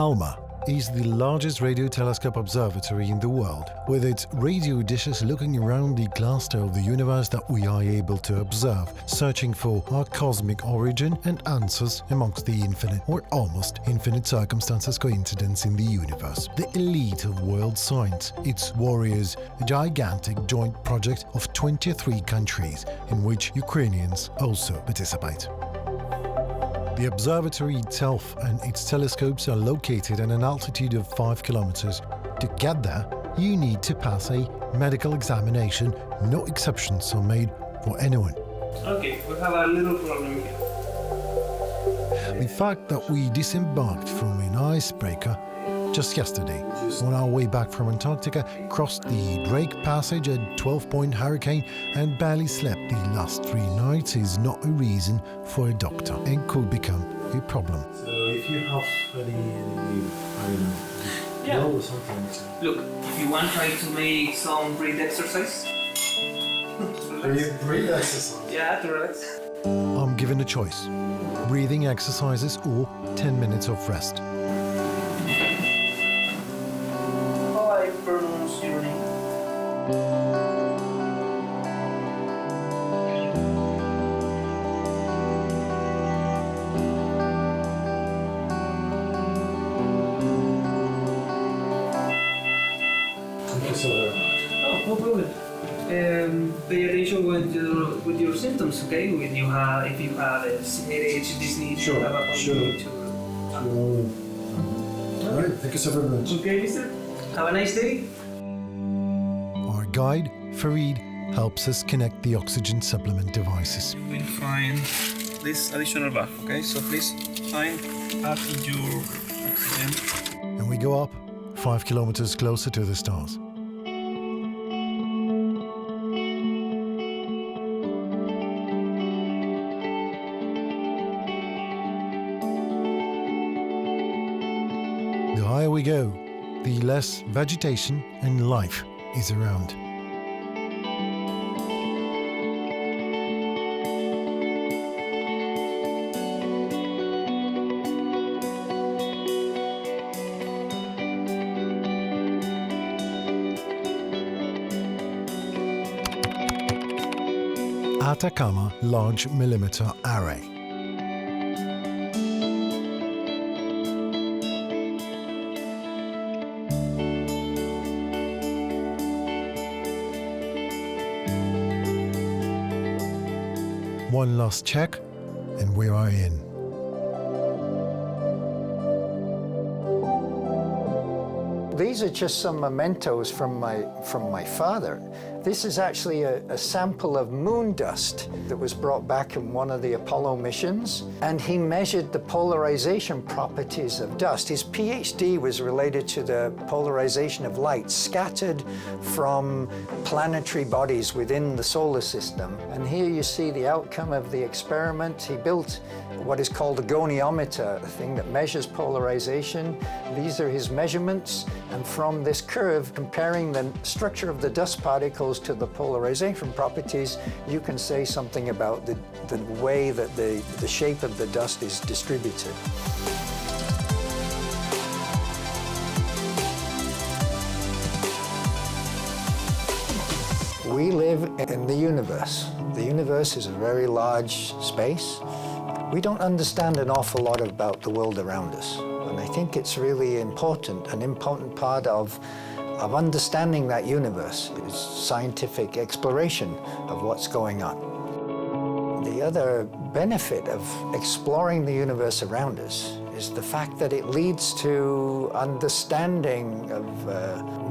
ALMA is the largest radio telescope observatory in the world, with its radio dishes looking around the cluster of the universe that we are able to observe, searching for our cosmic origin and answers amongst the infinite or almost infinite circumstances coincidence in the universe. The elite of world science, its warriors, a gigantic joint project of 23 countries in which Ukrainians also participate. The observatory itself and its telescopes are located at an altitude of 5 kilometers. To get there, you need to pass a medical examination. No exceptions are made for anyone. Okay, we have a little problem here. The fact that we disembarked from an icebreaker just yesterday, on our way back from Antarctica, crossed the Drake Passage at 12-point hurricane and barely slept the last 3 nights is not a reason for a doctor and could become a problem. So if you have any or something. Look, if you want, try to make some breath exercise. Breathe exercise? Yeah, to relax. I'm given a choice: breathing exercises or 10 minutes of rest. How I pronounce your name? No problem. Pay attention with your symptoms, okay? If you have headache, dizziness, Sure. to. All right, thank you so very much. Okay, mister. Have a nice day. Our guide, Farid, helps us connect the oxygen supplement devices. You will find this additional bag, okay? So please find up your oxygen. And we go up 5 kilometers closer to the stars. The higher we go, the less vegetation and life is around. Atacama Large Millimeter Array. One last check, and we are in. These are just some mementos from my father. This is actually a sample of moon dust that was brought back in one of the Apollo missions, and he measured the polarization properties of dust. His PhD was related to the polarization of light scattered from planetary bodies within the solar system. And here you see the outcome of the experiment. He built what is called a goniometer, a thing that measures polarization. These are his measurements, and from this curve, comparing the structure of the dust particles to the polarization properties, you can say something about the way that the shape of the dust is distributed. We live in the universe. The universe is a very large space. We don't understand an awful lot about the world around us. And I think it's really important, an important part of understanding that universe is scientific exploration of what's going on. The other benefit of exploring the universe around us is the fact that it leads to understanding of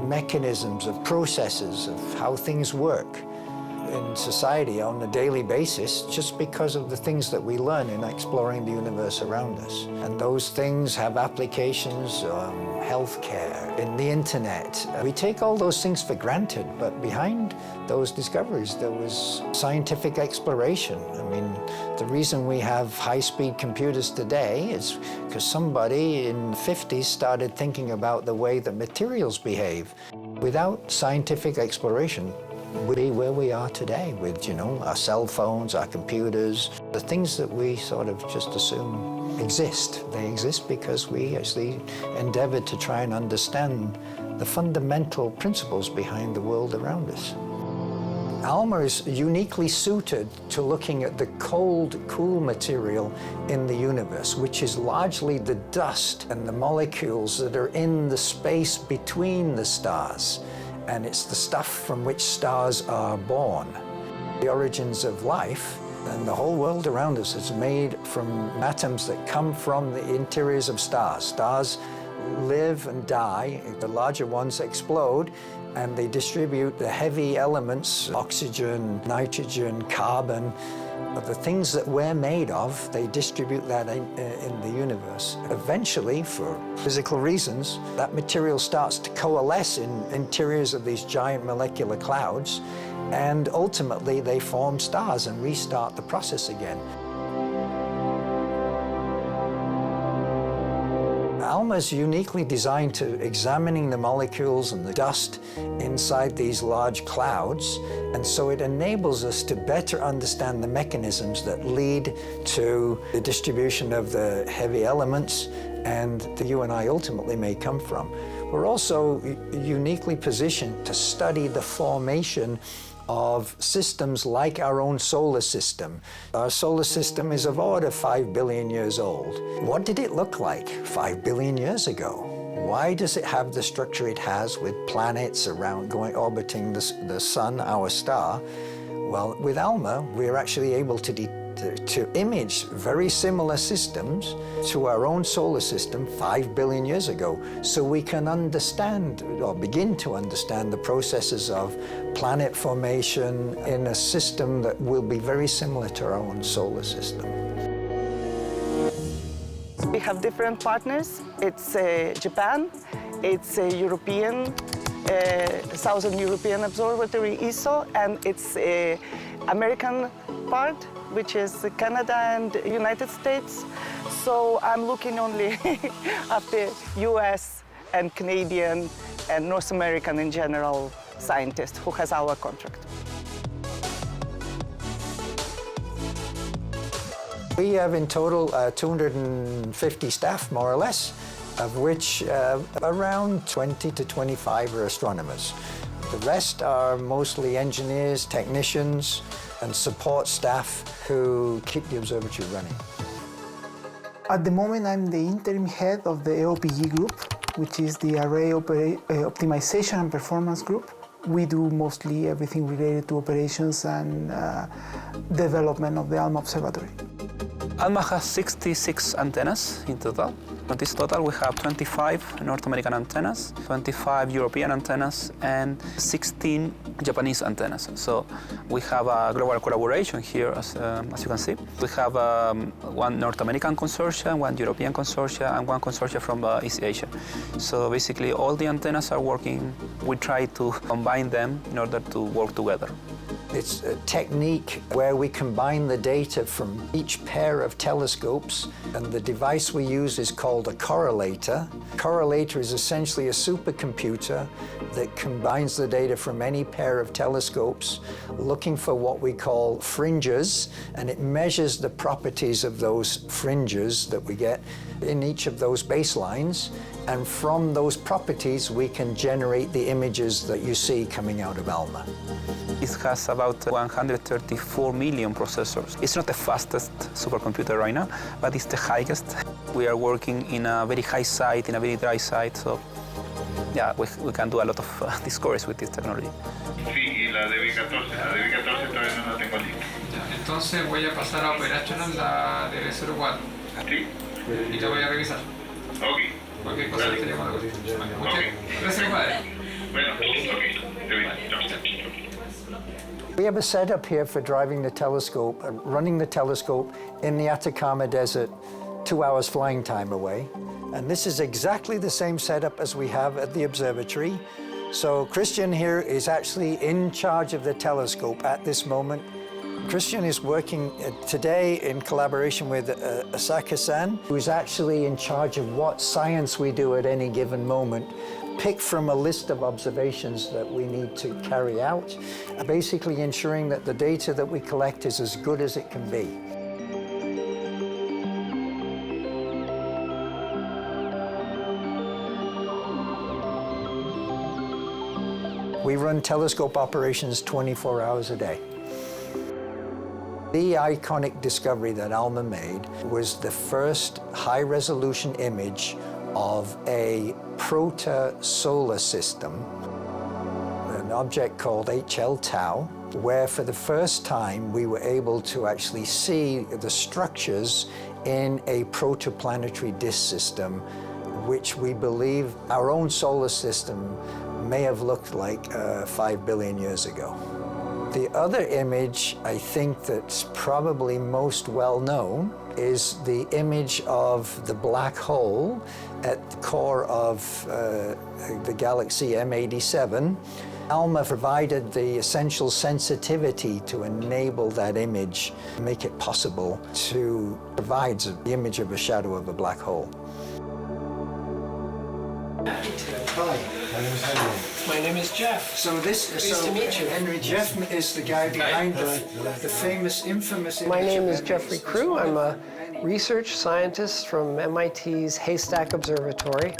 mechanisms, of processes, of how things work in society on a daily basis, just because of the things that we learn in exploring the universe around us. And those things have applications on healthcare, in the internet. We take all those things for granted, but behind those discoveries, there was scientific exploration. I mean, the reason we have high-speed computers today is because somebody in the 50s started thinking about the way that materials behave. Without scientific exploration, we'd be where we are today with, our cell phones, our computers, the things that we sort of just assume exist. They exist because we actually endeavored to try and understand the fundamental principles behind the world around us. ALMA is uniquely suited to looking at the cold, cool material in the universe, which is largely the dust and the molecules that are in the space between the stars. And it's the stuff from which stars are born. The origins of life and the whole world around us is made from atoms that come from the interiors of stars. Stars live and die. The larger ones explode, and they distribute the heavy elements, oxygen, nitrogen, carbon, the things that we're made of. They distribute that in the universe. Eventually, for physical reasons, that material starts to coalesce in interiors of these giant molecular clouds, and ultimately they form stars and restart the process again. ALMA is uniquely designed to examining the molecules and the dust inside these large clouds, and so it enables us to better understand the mechanisms that lead to the distribution of the heavy elements and that you and I ultimately may come from. We're also uniquely positioned to study the formation of systems like our own solar system. Our solar system is of order 5 billion years old. What did it look like 5 billion years ago? Why does it have the structure it has with planets around orbiting the sun, our star? Well, with ALMA, we're actually able to image very similar systems to our own solar system 5 billion years ago, so we can understand or begin to understand the processes of planet formation in a system that will be very similar to our own solar system. We have different partners. It's Japan, it's a European, Southern European Observatory, ESO, and it's a American part, which is Canada and United States. So I'm looking only after US and Canadian and North American in general scientists who has our contract. We have in total 250 staff, more or less, of which around 20 to 25 are astronomers. The rest are mostly engineers, technicians, and support staff who keep the observatory running. At the moment, I'm the interim head of the AOPG group, which is the Array Optimization and Performance Group. We do mostly everything related to operations and development of the ALMA observatory. ALMA has 66 antennas in total. On this total, we have 25 North American antennas, 25 European antennas, and 16 Japanese antennas. So we have a global collaboration here, as you can see. We have one North American consortia, one European consortia, and one consortia from East Asia. So basically, all the antennas are working. We try to combine them in order to work together. It's a technique where we combine the data from each pair of telescopes, and the device we use is called a correlator. A correlator is essentially a supercomputer that combines the data from any pair of telescopes, looking for what we call fringes, and it measures the properties of those fringes that we get in each of those baselines. And from those properties, we can generate the images that you see coming out of ALMA. It has about 134 million processors. It's not the fastest supercomputer right now, but it's the highest. We are working in a very high site, in a very dry site, so yeah, we can do a lot of discoveries with this technology. Sí, y la DB14 todavía no la tengo lista. Entonces voy a pasar a operational la DB04. ¿Sí? Y la voy a revisar. Ok. Cualquier cosa te llamo. Gracias, padre. Bueno, ok. We have a setup here for driving the telescope, running the telescope in the Atacama Desert, 2 hours flying time away. And this is exactly the same setup as we have at the observatory. So Christian here is actually in charge of the telescope at this moment. Christian is working today in collaboration with Asaka-san, who is actually in charge of what science we do at any given moment, picked from a list of observations that we need to carry out, basically ensuring that the data that we collect is as good as it can be. We run telescope operations 24 hours a day. The iconic discovery that ALMA made was the first high-resolution image of a proto-solar system, an object called HL Tau, where for the first time we were able to actually see the structures in a protoplanetary disk system, which we believe our own solar system may have looked like 5 billion years ago. The other image I think that's probably most well known is the image of the black hole at the core of the galaxy M87. ALMA provided the essential sensitivity to enable that image, make it possible to provide the image of a shadow of a black hole. Hi. My name is Henry. My name is Jeff. So Nice to meet you. Henry, Jeff is the guy behind the famous, infamous image. My name is of Jeffrey M87. Crew. I'm a research scientist from MIT's Haystack Observatory,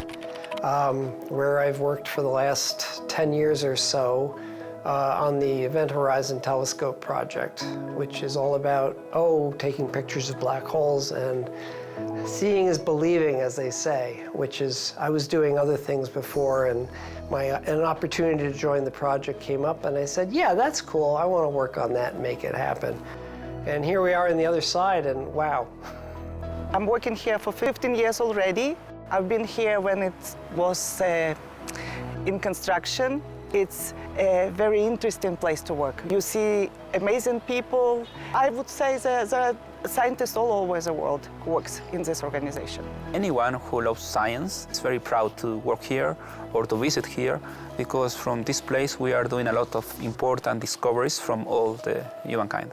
where I've worked for the last 10 years or so on the Event Horizon Telescope project, which is all about, taking pictures of black holes and seeing is believing, as they say, which is, I was doing other things before, and an opportunity to join the project came up, and I said, yeah, that's cool. I want to work on that and make it happen. And here we are on the other side, and wow. I'm working here for 15 years already. I've been here when it was in construction. It's a very interesting place to work. You see amazing people. I would say there are scientists all over the world who works in this organization. Anyone who loves science is very proud to work here or to visit here, because from this place we are doing a lot of important discoveries from all the humankind.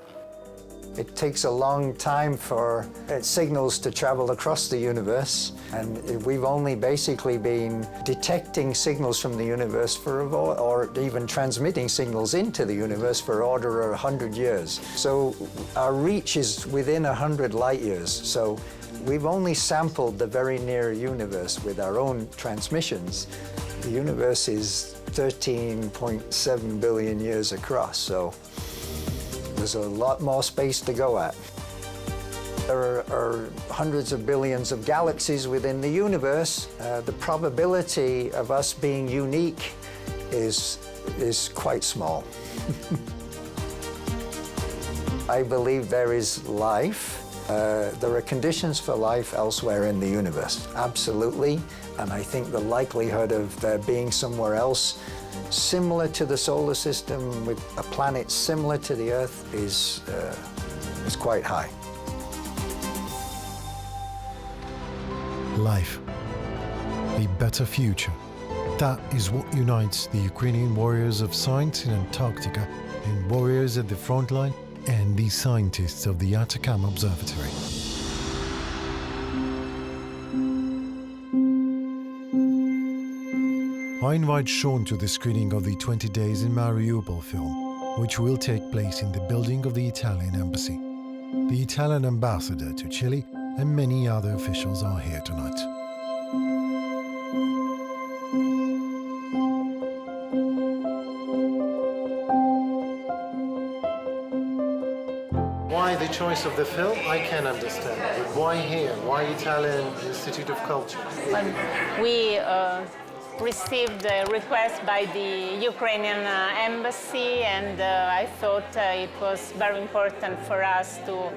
It takes a long time for signals to travel across the universe, and we've only basically been detecting signals from the universe or even transmitting signals into the universe for order of 100 years. So our reach is within 100 light years. So we've only sampled the very near universe with our own transmissions. The universe is 13.7 billion years across, so there's a lot more space to go at. There are hundreds of billions of galaxies within the universe. The probability of us being unique is quite small. I believe there is life. There are conditions for life elsewhere in the universe, absolutely. And I think the likelihood of there being somewhere else similar to the solar system, with a planet similar to the Earth, is quite high. Life. A better future. That is what unites the Ukrainian warriors of science in Antarctica and warriors at the front line and the scientists of the Atacama Observatory. I invite Sean to the screening of the 20 Days in Mariupol film, which will take place in the building of the Italian embassy. The Italian ambassador to Chile and many other officials are here tonight. Why the choice of the film, I can understand. But why here? Why Italian Institute of Culture? We received a request by the Ukrainian embassy, and I thought it was very important for us to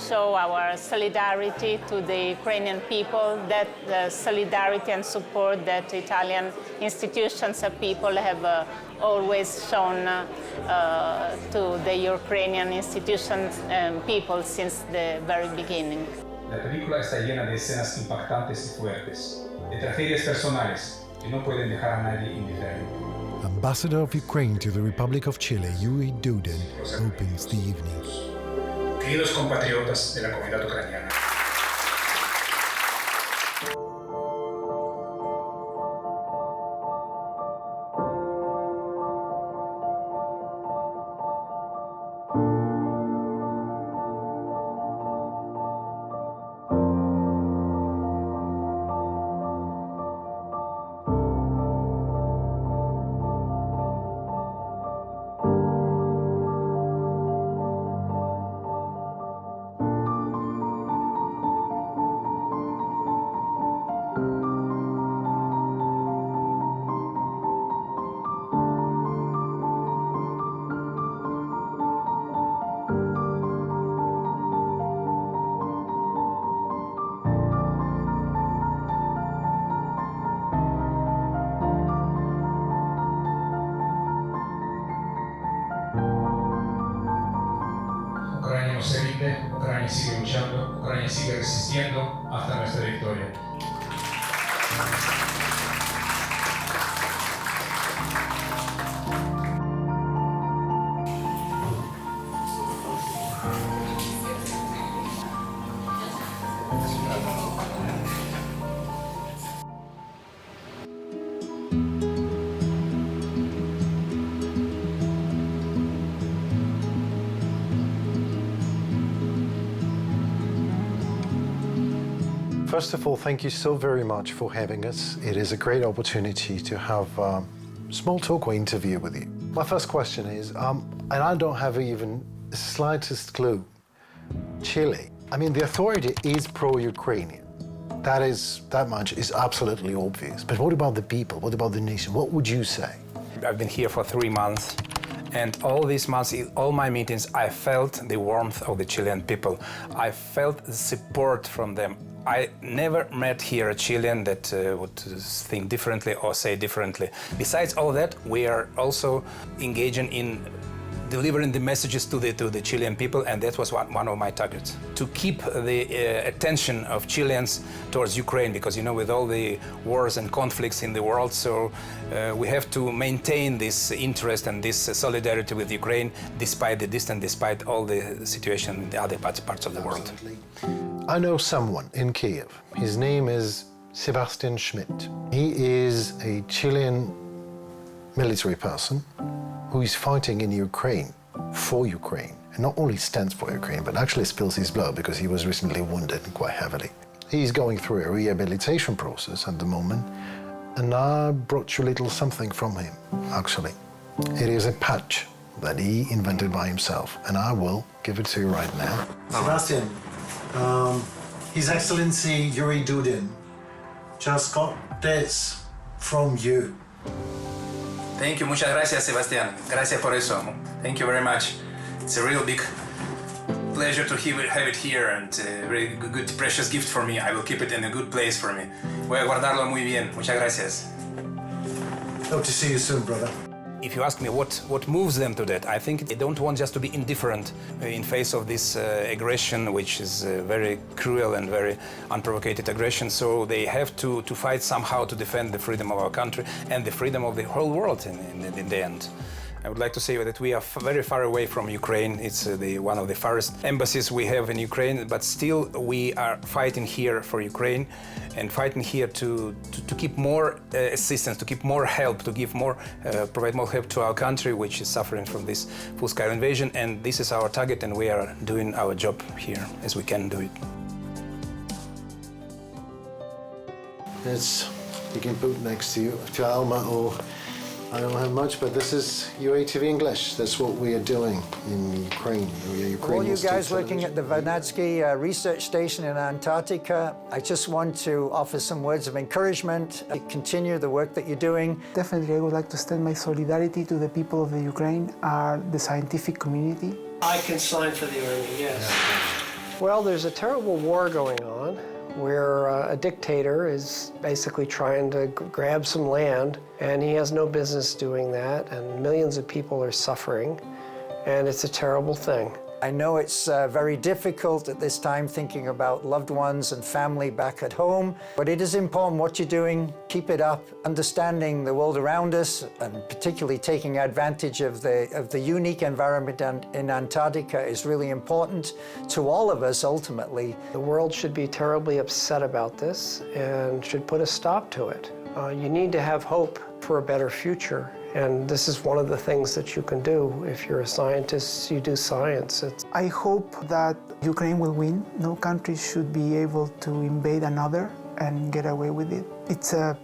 show our solidarity to the Ukrainian people, that solidarity and support that Italian institutions and people have always shown to the Ukrainian institutions and people since the very beginning. La película está llena de escenas impactantes y fuertes, de tragedias personales que no pueden dejar a nadie indiferente. Ambassador of Ukraine to the Republic of Chile, Yuri Duden, opens the evening. Queridos compatriotas de la comunidad ucraniana. se rinde, Ucrania sigue luchando, Ucrania sigue resistiendo hasta nuestra victoria. First of all, thank you so very much for having us. It is a great opportunity to have a small talk or interview with you. My first question is, and I don't have even the slightest clue, Chile. I mean, the authority is pro-Ukrainian. That much is absolutely obvious. But what about the people? What about the nation? What would you say? I've been here for 3 months, and all these months, in all my meetings, I felt the warmth of the Chilean people. I felt the support from them. I never met here a Chilean that would think differently or say differently. Besides all that, we are also engaging in delivering the messages to the Chilean people, and that was one of my targets. To keep the attention of Chileans towards Ukraine, because, you know, with all the wars and conflicts in the world, so we have to maintain this interest and this solidarity with Ukraine despite the distance, despite all the situation in the other parts of the world. I know someone in Kiev. His name is Sebastian Schmidt. He is a Chilean military person who is fighting in Ukraine, for Ukraine, and not only stands for Ukraine, but actually spills his blood because he was recently wounded quite heavily. He's going through a rehabilitation process at the moment, and I brought you a little something from him, actually. It is a patch that he invented by himself, and I will give it to you right now. Sebastian, His Excellency Yuri Dudin just got this from you. Thank you, muchas gracias, Sebastián. Gracias por eso. Thank you very much. It's a real big pleasure to have it here, and a very good, precious gift for me. I will keep it in a good place for me. Voy a guardarlo muy bien. Muchas gracias. Hope to see you soon, brother. If you ask me what moves them to that, I think they don't want just to be indifferent in face of this aggression, which is very cruel and very unprovoked aggression. So they have to fight somehow to defend the freedom of our country and the freedom of the whole world in the end. I would like to say that we are very far away from Ukraine. It's one of the farthest embassies we have in Ukraine, but still we are fighting here for Ukraine and fighting here to keep more assistance, to keep more help, to provide more help to our country, which is suffering from this full-scale invasion. And this is our target, and we are doing our job here as we can do it. You can put next to you, to ALMA, or I don't have much, but this is UATV English. That's what we are doing in Ukraine. All you guys working at the Vernadsky Research Station in Antarctica, I just want to offer some words of encouragement. Continue the work that you're doing. Definitely, I would like to extend my solidarity to the people of the Ukraine, the scientific community. I can sign for the Army, yes. Well, there's a terrible war going on where a dictator is basically trying to grab some land, and he has no business doing that, and millions of people are suffering, and it's a terrible thing. I know it's very difficult at this time thinking about loved ones and family back at home, but it is important what you're doing. Keep it up. Understanding the world around us, and particularly taking advantage of the unique environment in Antarctica, is really important to all of us ultimately. The world should be terribly upset about this and should put a stop to it. You need to have hope for a better future. And this is one of the things that you can do. If you're a scientist, you do science. I hope that Ukraine will win. No country should be able to invade another and get away with it.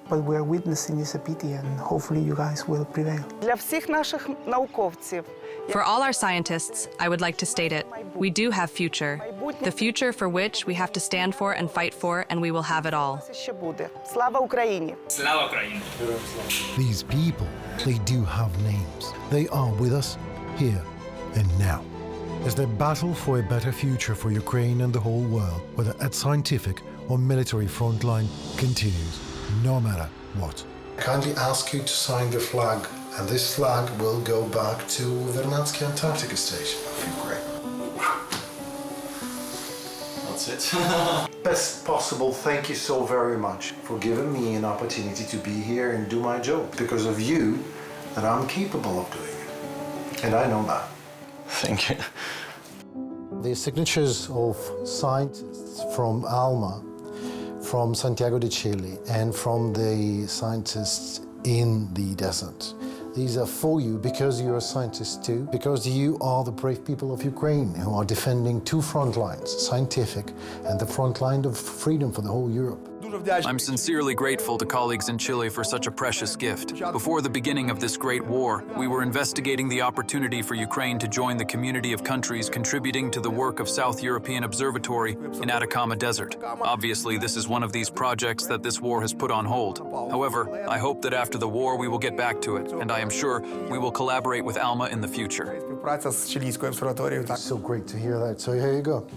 What we're witnessing is a pity, and hopefully you guys will prevail. Для всіх наших науковців. For all our scientists, I would like to state it. We do have future. The future for which we have to stand for and fight for, and we will have it all. Ще буде. Слава Україні! Слава Україні! These people, they do have names. They are with us, here and now. As they battle for a better future for Ukraine and the whole world, whether at scientific or military frontline, continues, no matter what. I kindly ask you to sign the flag, and this flag will go back to Vernadsky Antarctica Station of Ukraine. That's it. Best possible, thank you so very much for giving me an opportunity to be here and do my job. Because of you, that I'm capable of doing it. And I know that. Thank you. The signatures of scientists from ALMA, from Santiago de Chile, and from the scientists in the desert. These are for you because you're a scientist too, because you are the brave people of Ukraine who are defending two front lines, scientific and the front line of freedom for the whole Europe. I'm sincerely grateful to colleagues in Chile for such a precious gift. Before the beginning of this great war, we were investigating the opportunity for Ukraine to join the community of countries contributing to the work of South European Observatory in Atacama Desert. Obviously, this is one of these projects that this war has put on hold. However, I hope that after the war we will get back to it, and I am sure we will collaborate with ALMA in the future. It's so great to hear that. So here you go.